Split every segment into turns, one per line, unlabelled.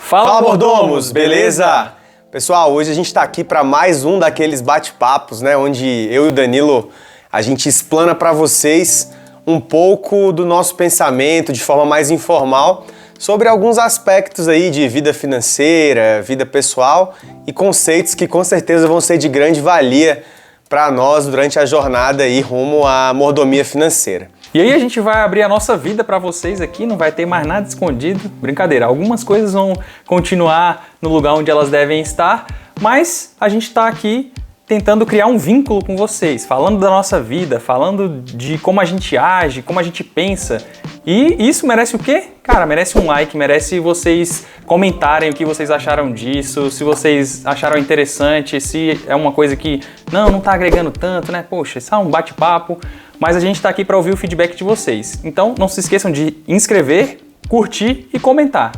Fala, mordomos, beleza? Pessoal, hoje a gente está aqui para mais um daqueles bate-papos, né? Onde eu e o Danilo, a gente explana para vocês um pouco do nosso pensamento de forma mais informal sobre alguns aspectos aí de vida financeira, vida pessoal e conceitos que com certeza vão ser de grande valia para nós durante a jornada aí rumo à mordomia financeira.
E aí a gente vai abrir a nossa vida para vocês aqui, não vai ter mais nada escondido. Brincadeira, algumas coisas vão continuar no lugar onde elas devem estar, mas a gente está aqui tentando criar um vínculo com vocês, falando da nossa vida, falando de como a gente age, como a gente pensa. E isso merece o quê? Cara, merece um like, merece vocês comentarem o que vocês acharam disso, se vocês acharam interessante, se é uma coisa que não tá agregando tanto, né? Poxa, isso é um bate-papo. Mas a gente está aqui para ouvir o feedback de vocês. Então não se esqueçam de inscrever, curtir e comentar,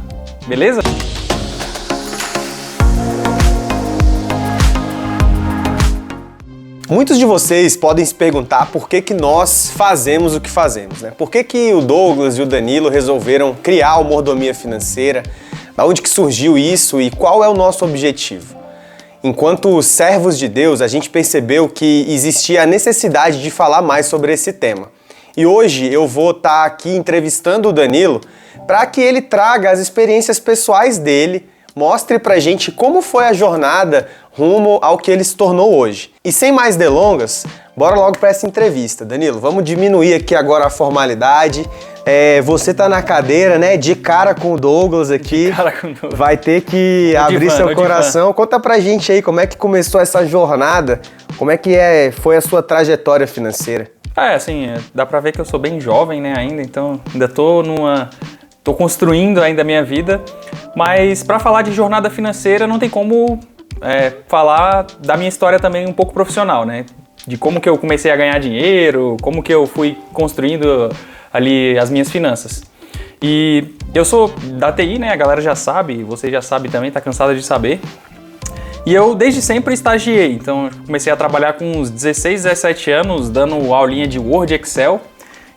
beleza?
Muitos de vocês podem se perguntar por que nós fazemos o que fazemos, né? Por que o Douglas e o Danilo resolveram criar o Mordomia Financeira? Da onde que surgiu isso e qual é o nosso objetivo? Enquanto servos de Deus, a gente percebeu que existia a necessidade de falar mais sobre esse tema. E hoje eu vou estar aqui entrevistando o Danilo para que ele traga as experiências pessoais dele, mostre pra gente como foi a jornada rumo ao que ele se tornou hoje. E sem mais delongas, bora logo para essa entrevista. Danilo, vamos diminuir aqui agora a formalidade. Você tá na cadeira, né? De cara com o Douglas aqui. De cara com o Douglas. Vai ter que abrir seu coração. Conta pra gente aí como é que começou essa jornada, como é que foi a sua trajetória financeira.
Dá pra ver que eu sou bem jovem, né, ainda, então ainda tô construindo ainda a minha vida, mas para falar de jornada financeira não tem como falar da minha história também um pouco profissional, né? De como que eu comecei a ganhar dinheiro, como que eu fui construindo ali as minhas finanças. E eu sou da TI, né? A galera já sabe, você já sabe também, tá cansada de saber. E eu desde sempre estagiei, então eu comecei a trabalhar com uns 16, 17 anos, dando aulinha de Word e Excel.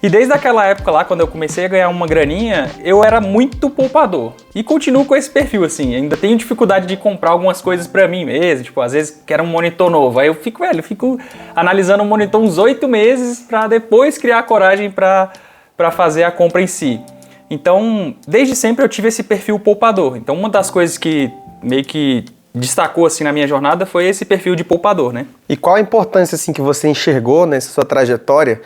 E desde aquela época lá, quando eu comecei a ganhar uma graninha, eu era muito poupador. E continuo com esse perfil, assim. Ainda tenho dificuldade de comprar algumas coisas pra mim mesmo. Tipo, às vezes quero um monitor novo. Aí eu fico analisando o monitor uns 8 meses pra depois criar coragem pra fazer a compra em si. Então, desde sempre eu tive esse perfil poupador. Então, uma das coisas que meio que destacou assim na minha jornada foi esse perfil de poupador, né?
E qual a importância assim que você enxergou nessa sua trajetória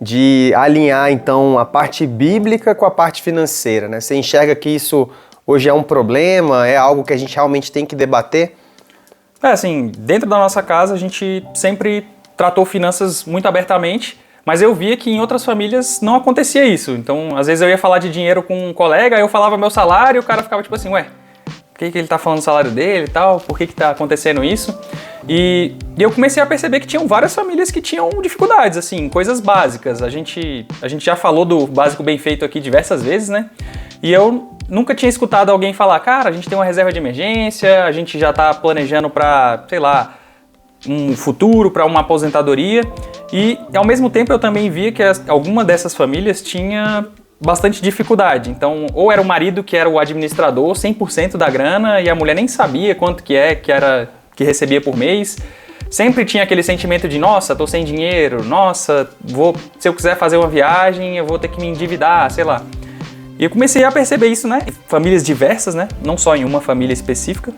de alinhar, então, a parte bíblica com a parte financeira, né? Você enxerga que isso hoje é um problema, é algo que a gente realmente tem que debater?
Dentro da nossa casa a gente sempre tratou finanças muito abertamente, mas eu via que em outras famílias não acontecia isso. Então, às vezes eu ia falar de dinheiro com um colega, aí eu falava meu salário e o cara ficava tipo assim, por que ele tá falando do salário dele e tal? Por que tá acontecendo isso? E eu comecei a perceber que tinham várias famílias que tinham dificuldades, assim, coisas básicas. A gente já falou do básico bem feito aqui diversas vezes, né? E eu nunca tinha escutado alguém falar, cara, a gente tem uma reserva de emergência, a gente já tá planejando pra, sei lá, um futuro, pra uma aposentadoria. E ao mesmo tempo eu também via que alguma dessas famílias tinha bastante dificuldade. Então, ou era o marido que era o administrador, 100% da grana, e a mulher nem sabia quanto que recebia por mês. Sempre tinha aquele sentimento de, nossa, tô sem dinheiro, nossa, se eu quiser fazer uma viagem, eu vou ter que me endividar, sei lá. E eu comecei a perceber isso, né? Famílias diversas, né? Não só em uma família específica.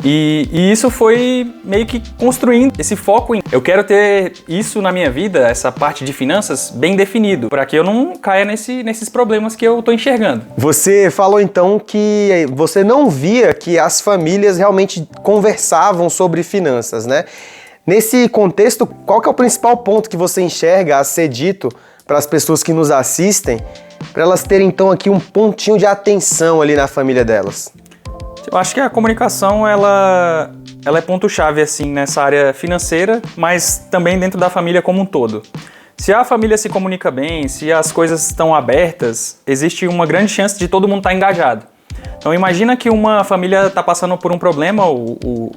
E isso foi meio que construindo esse foco em eu quero ter isso na minha vida, essa parte de finanças bem definido, para que eu não caia nesses problemas que eu tô enxergando.
Você falou então que você não via que as famílias realmente conversavam sobre finanças, né? Nesse contexto, qual que é o principal ponto que você enxerga a ser dito para as pessoas que nos assistem, para elas terem então aqui um pontinho de atenção ali na família delas?
Eu acho que a comunicação, ela é ponto-chave, assim, nessa área financeira, mas também dentro da família como um todo. Se a família se comunica bem, se as coisas estão abertas, existe uma grande chance de todo mundo estar engajado. Então imagina que uma família está passando por um problema, o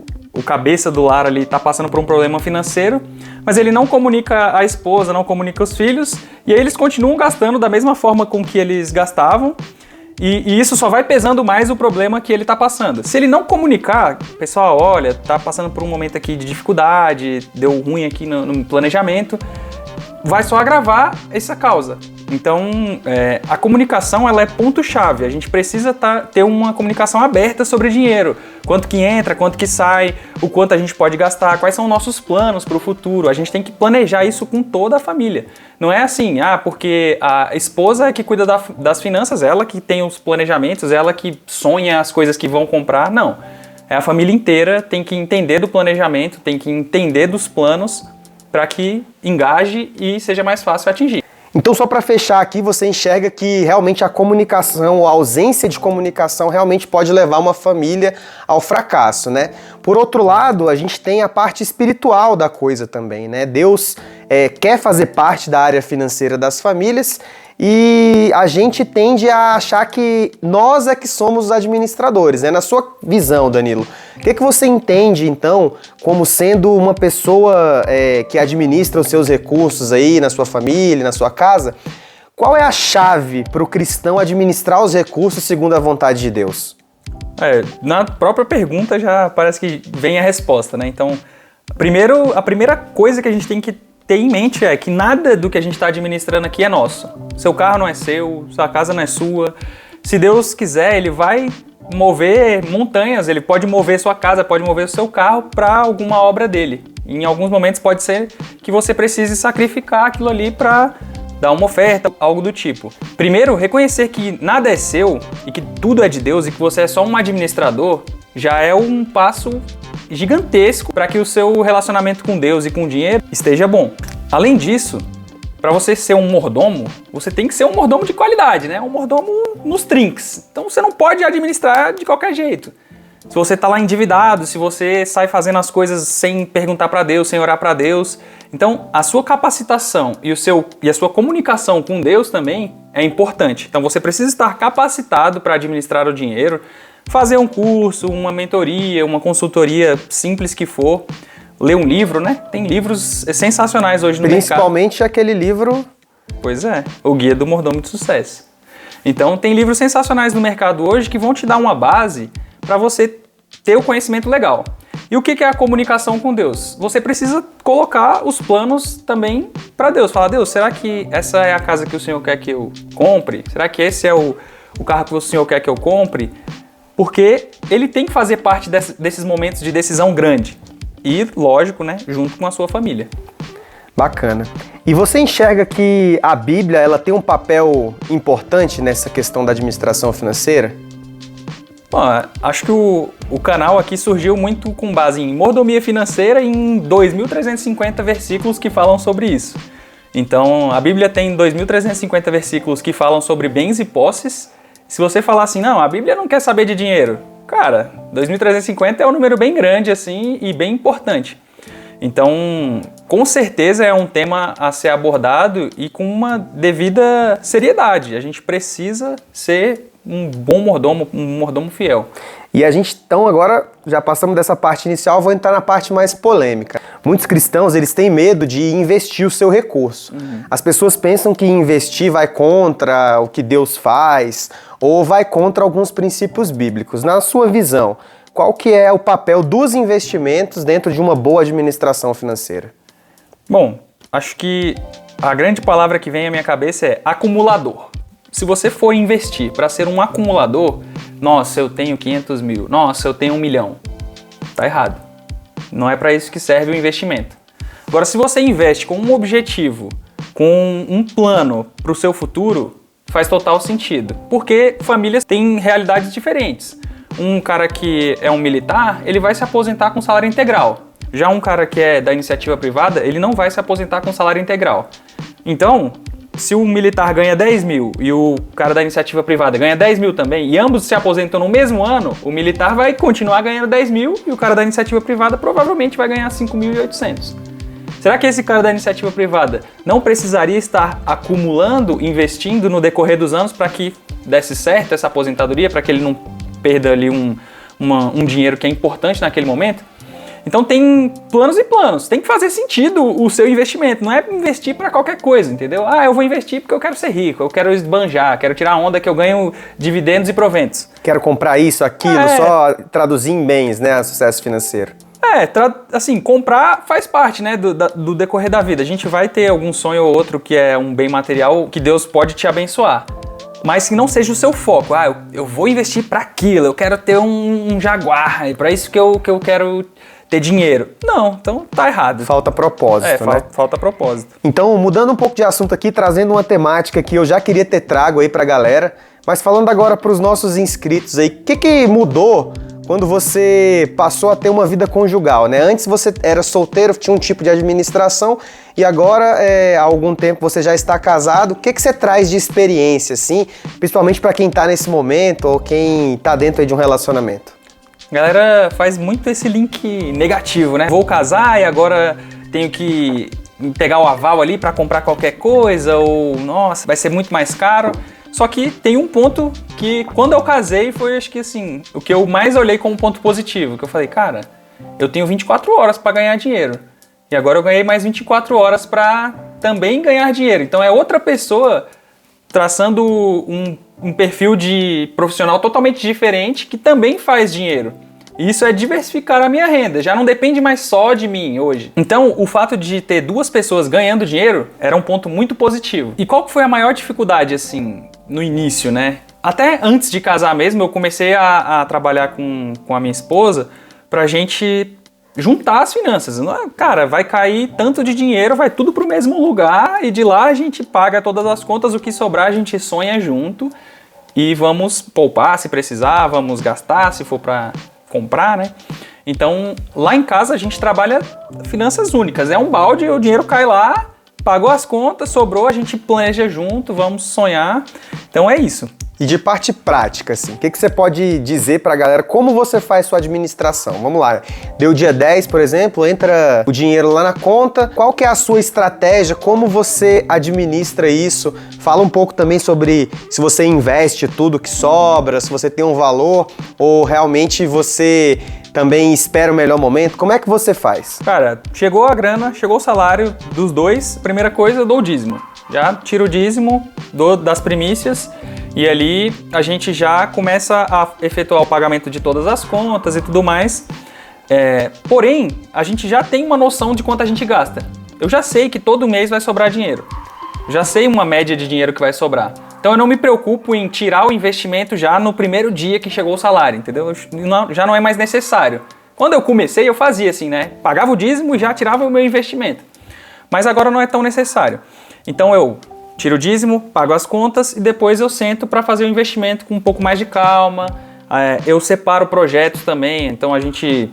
cabeça do lar ali está passando por um problema financeiro, mas ele não comunica a esposa, não comunica os filhos, e aí eles continuam gastando da mesma forma com que eles gastavam, E isso só vai pesando mais o problema que ele está passando. Se ele não comunicar, pessoal, olha, tá passando por um momento aqui de dificuldade, deu ruim aqui no planejamento, vai só agravar essa causa. Então, a comunicação ela é ponto-chave. A gente precisa ter uma comunicação aberta sobre dinheiro. Quanto que entra, quanto que sai, o quanto a gente pode gastar, quais são nossos planos para o futuro. A gente tem que planejar isso com toda a família. Não é assim, porque a esposa é que cuida das finanças, ela que tem os planejamentos, ela que sonha as coisas que vão comprar. Não. A família inteira tem que entender do planejamento, tem que entender dos planos para que engaje e seja mais fácil atingir.
Então, só para fechar aqui, você enxerga que realmente a comunicação, a ausência de comunicação realmente pode levar uma família ao fracasso, né? Por outro lado, a gente tem a parte espiritual da coisa também, né? Deus quer fazer parte da área financeira das famílias e a gente tende a achar que nós é que somos os administradores, né? Na sua visão, Danilo, o que você entende, então, como sendo uma pessoa que administra os seus recursos aí na sua família, na sua casa? Qual é a chave para o cristão administrar os recursos segundo a vontade de Deus?
Na própria pergunta já parece que vem a resposta, né? Então, a primeira coisa que a gente tem que ter em mente é que nada do que a gente está administrando aqui é nosso. Seu carro não é seu, sua casa não é sua. Se Deus quiser, Ele vai mover montanhas, Ele pode mover sua casa, pode mover o seu carro para alguma obra dele. Em alguns momentos pode ser que você precise sacrificar aquilo ali para dar uma oferta, algo do tipo. Primeiro, reconhecer que nada é seu e que tudo é de Deus e que você é só um administrador já é um passo gigantesco para que o seu relacionamento com Deus e com o dinheiro esteja bom. Além disso, para você ser um mordomo, você tem que ser um mordomo de qualidade, né? Um mordomo nos trinques. Então você não pode administrar de qualquer jeito. Se você está lá endividado, se você sai fazendo as coisas sem perguntar para Deus, sem orar para Deus. Então a sua capacitação e a sua comunicação com Deus também é importante. Então você precisa estar capacitado para administrar o dinheiro, fazer um curso, uma mentoria, uma consultoria simples que for, ler um livro, né? Tem livros sensacionais hoje no mercado.
Principalmente aquele livro...
Pois é, o Guia do Mordomo de Sucesso. Então tem livros sensacionais no mercado hoje que vão te dar uma base para você ter o conhecimento legal. E o que é a comunicação com Deus? Você precisa colocar os planos também para Deus. Falar, Deus, será que essa é a casa que o Senhor quer que eu compre? Será que esse é o carro que o Senhor quer que eu compre? Porque ele tem que fazer parte desses momentos de decisão grande. E, lógico, né, junto com a sua família.
Bacana. E você enxerga que a Bíblia ela tem um papel importante nessa questão da administração financeira?
Bom, acho que o canal aqui surgiu muito com base em mordomia financeira e em 2.350 versículos que falam sobre isso. Então, a Bíblia tem 2.350 versículos que falam sobre bens e posses. Se você falar assim, não, a Bíblia não quer saber de dinheiro. Cara, 2.350 é um número bem grande assim e bem importante. Então, com certeza é um tema a ser abordado e com uma devida seriedade. A gente precisa ser um bom mordomo, um mordomo fiel.
E a gente, então, agora já passamos dessa parte inicial, vou entrar na parte mais polêmica. Muitos cristãos, eles têm medo de investir o seu recurso. As pessoas pensam que investir vai contra o que Deus faz ou vai contra alguns princípios bíblicos. Na sua visão, qual que é o papel dos investimentos dentro de uma boa administração financeira?
Bom, acho que a grande palavra que vem à minha cabeça é acumulador. Se você for investir para ser um acumulador, nossa, eu tenho 500 mil, nossa, eu tenho 1 milhão. Tá errado. Não é para isso que serve o investimento. Agora, se você investe com um objetivo, com um plano para o seu futuro, faz total sentido. Porque famílias têm realidades diferentes. Um cara que é um militar, ele vai se aposentar com salário integral. Já um cara que é da iniciativa privada, ele não vai se aposentar com salário integral. Então, se o militar ganha 10 mil e o cara da iniciativa privada ganha 10 mil também, e ambos se aposentam no mesmo ano, o militar vai continuar ganhando 10 mil e o cara da iniciativa privada provavelmente vai ganhar 5.800. Será que esse cara da iniciativa privada não precisaria estar acumulando, investindo no decorrer dos anos para que desse certo essa aposentadoria, para que ele não perda ali um dinheiro que é importante naquele momento? Então tem planos e planos, tem que fazer sentido o seu investimento, não é investir para qualquer coisa, entendeu? Ah, eu vou investir porque eu quero ser rico, eu quero esbanjar, quero tirar a onda que eu ganho dividendos e proventos.
Quero comprar isso, aquilo, só traduzir em bens, né, sucesso financeiro.
Assim, comprar faz parte, né, do decorrer da vida. A gente vai ter algum sonho ou outro que é um bem material que Deus pode te abençoar. Mas que não seja o seu foco. Ah, eu vou investir para aquilo, eu quero ter um Jaguar, é para isso que eu quero ter dinheiro. Não, então tá errado.
Falta propósito, né?
Falta propósito.
Então, mudando um pouco de assunto aqui, trazendo uma temática que eu já queria ter trago aí pra galera, mas falando agora pros nossos inscritos aí, o que mudou quando você passou a ter uma vida conjugal, né? Antes você era solteiro, tinha um tipo de administração e agora, há algum tempo, você já está casado. O que você traz de experiência, assim, principalmente para quem tá nesse momento ou quem tá dentro aí de um relacionamento?
A galera faz muito esse link negativo, né? Vou casar e agora tenho que pegar o aval ali para comprar qualquer coisa ou, nossa, vai ser muito mais caro. Só que tem um ponto que, quando eu casei, foi, acho que assim, o que eu mais olhei como ponto positivo. Que eu falei, cara, eu tenho 24 horas para ganhar dinheiro. E agora eu ganhei mais 24 horas para também ganhar dinheiro. Então é outra pessoa traçando um perfil de profissional totalmente diferente que também faz dinheiro. Isso é diversificar a minha renda, já não depende mais só de mim hoje. Então, o fato de ter duas pessoas ganhando dinheiro era um ponto muito positivo. E qual que foi a maior dificuldade, assim, no início, né? Até antes de casar mesmo, eu comecei a trabalhar com a minha esposa pra gente juntar as finanças. Cara, vai cair tanto de dinheiro, vai tudo pro mesmo lugar e de lá a gente paga todas as contas, o que sobrar a gente sonha junto e vamos poupar se precisar, vamos gastar se for pra comprar, né? Então, lá em casa a gente trabalha finanças únicas. É um balde, o dinheiro cai lá, pagou as contas, sobrou, a gente planeja junto, vamos sonhar. Então é isso.
E de parte prática, assim, o que você pode dizer pra galera, como você faz sua administração? Vamos lá, deu dia 10, por exemplo, entra o dinheiro lá na conta, qual que é a sua estratégia, como você administra isso? Fala um pouco também sobre se você investe tudo que sobra, se você tem um valor, ou realmente você também espera o melhor momento, como é que você faz?
Cara, chegou a grana, chegou o salário dos dois, primeira coisa, eu dou o dízimo. Já tiro o dízimo, dou das primícias, e ali a gente já começa a efetuar o pagamento de todas as contas e tudo mais. Porém, a gente já tem uma noção de quanto a gente gasta. Eu já sei que todo mês vai sobrar dinheiro. Já sei uma média de dinheiro que vai sobrar. Então eu não me preocupo em tirar o investimento já no primeiro dia que chegou o salário, entendeu? Já não é mais necessário. Quando eu comecei, eu fazia assim, né? Pagava o dízimo e já tirava o meu investimento. Mas agora não é tão necessário. Então eu tiro o dízimo, pago as contas e depois eu sento para fazer o investimento com um pouco mais de calma. Eu separo projetos também, então a gente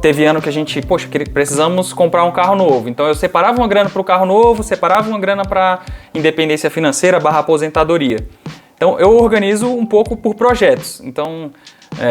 teve ano que a gente, poxa, precisamos comprar um carro novo. Então eu separava uma grana para o carro novo, separava uma grana para independência financeira / aposentadoria. Então eu organizo um pouco por projetos. Então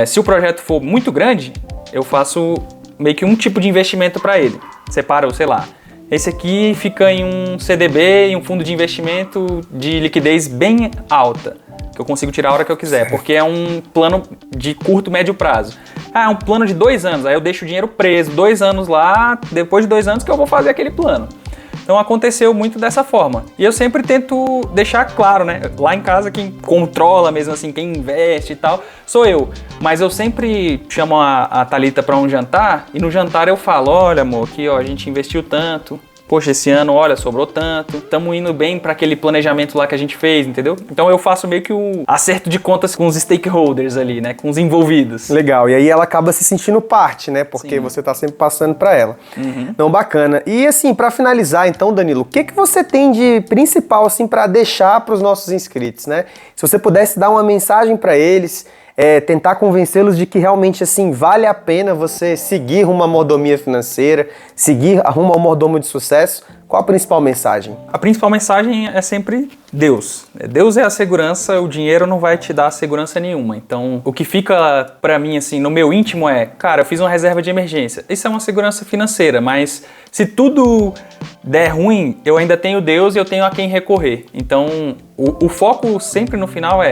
se o projeto for muito grande, eu faço meio que um tipo de investimento para ele. Separo, sei lá, esse aqui fica em um CDB, em um fundo de investimento de liquidez bem alta, que eu consigo tirar a hora que eu quiser, porque é um plano de curto, médio prazo. É um plano de 2 anos, aí eu deixo o dinheiro preso 2 anos lá, depois de 2 anos que eu vou fazer aquele plano. Então aconteceu muito dessa forma. E eu sempre tento deixar claro, né? Lá em casa quem controla mesmo assim, quem investe e tal, sou eu. Mas eu sempre chamo a Thalita para um jantar e no jantar eu falo, olha amor, aqui ó, a gente investiu tanto. Poxa, esse ano, olha, sobrou tanto. Estamos indo bem para aquele planejamento lá que a gente fez, entendeu? Então eu faço meio que o acerto de contas com os stakeholders ali, né? Com os envolvidos.
Legal, e aí ela acaba se sentindo parte, né? Porque Sim. Você tá sempre passando para ela.
Uhum.
Então, bacana. E assim, para finalizar então, Danilo, o que você tem de principal assim para deixar para os nossos inscritos, né? Se você pudesse dar uma mensagem para eles, tentar convencê-los de que realmente assim vale a pena você seguir rumo à mordomia financeira, seguir rumo ao mordomo de sucesso, qual a principal mensagem?
A principal mensagem é sempre Deus. Deus é a segurança, o dinheiro não vai te dar segurança nenhuma. Então, o que fica pra mim, assim, no meu íntimo cara, eu fiz uma reserva de emergência. Isso é uma segurança financeira, mas se tudo der ruim, eu ainda tenho Deus e eu tenho a quem recorrer. Então, o foco sempre no final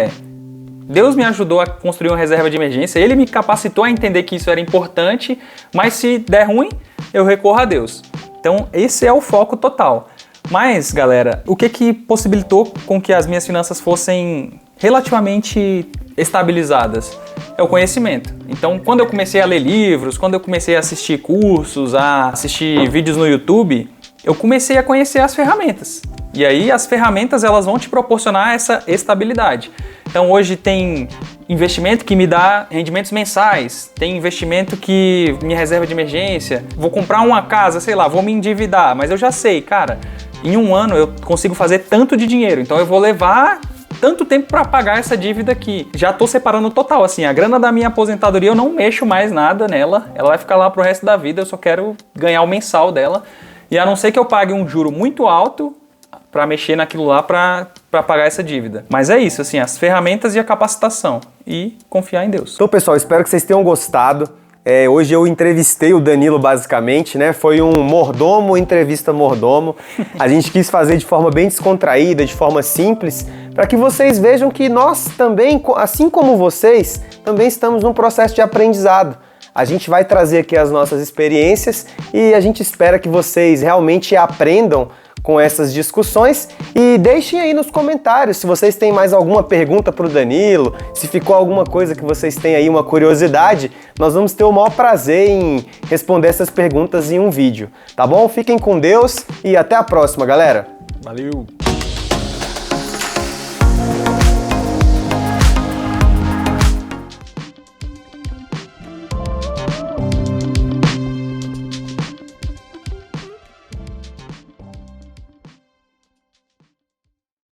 Deus me ajudou a construir uma reserva de emergência, Ele me capacitou a entender que isso era importante, mas se der ruim, eu recorro a Deus. Então, esse é o foco total. Mas, galera, o que possibilitou com que as minhas finanças fossem relativamente estabilizadas? É o conhecimento. Então, quando eu comecei a ler livros, quando eu comecei a assistir cursos, a assistir vídeos no YouTube, eu comecei a conhecer as ferramentas. E aí as ferramentas elas vão te proporcionar essa estabilidade. Então hoje tem investimento que me dá rendimentos mensais, tem investimento que minha reserva de emergência, vou comprar uma casa, sei lá, vou me endividar, mas eu já sei, cara, em um ano eu consigo fazer tanto de dinheiro, então eu vou levar tanto tempo para pagar essa dívida aqui. Já tô separando total, assim, a grana da minha aposentadoria eu não mexo mais nada nela, ela vai ficar lá pro resto da vida, eu só quero ganhar o mensal dela. E a não ser que eu pague um juro muito alto para mexer naquilo lá para pagar essa dívida. Mas é isso, assim, as ferramentas e a capacitação. E confiar em Deus.
Então, pessoal, espero que vocês tenham gostado. Hoje eu entrevistei o Danilo, basicamente, né? Foi um mordomo, entrevista mordomo. A gente quis fazer de forma bem descontraída, de forma simples, para que vocês vejam que nós também, assim como vocês, também estamos num processo de aprendizado. A gente vai trazer aqui as nossas experiências e a gente espera que vocês realmente aprendam com essas discussões e deixem aí nos comentários se vocês têm mais alguma pergunta para o Danilo, se ficou alguma coisa que vocês têm aí, uma curiosidade, nós vamos ter o maior prazer em responder essas perguntas em um vídeo, tá bom? Fiquem com Deus e até a próxima, galera!
Valeu!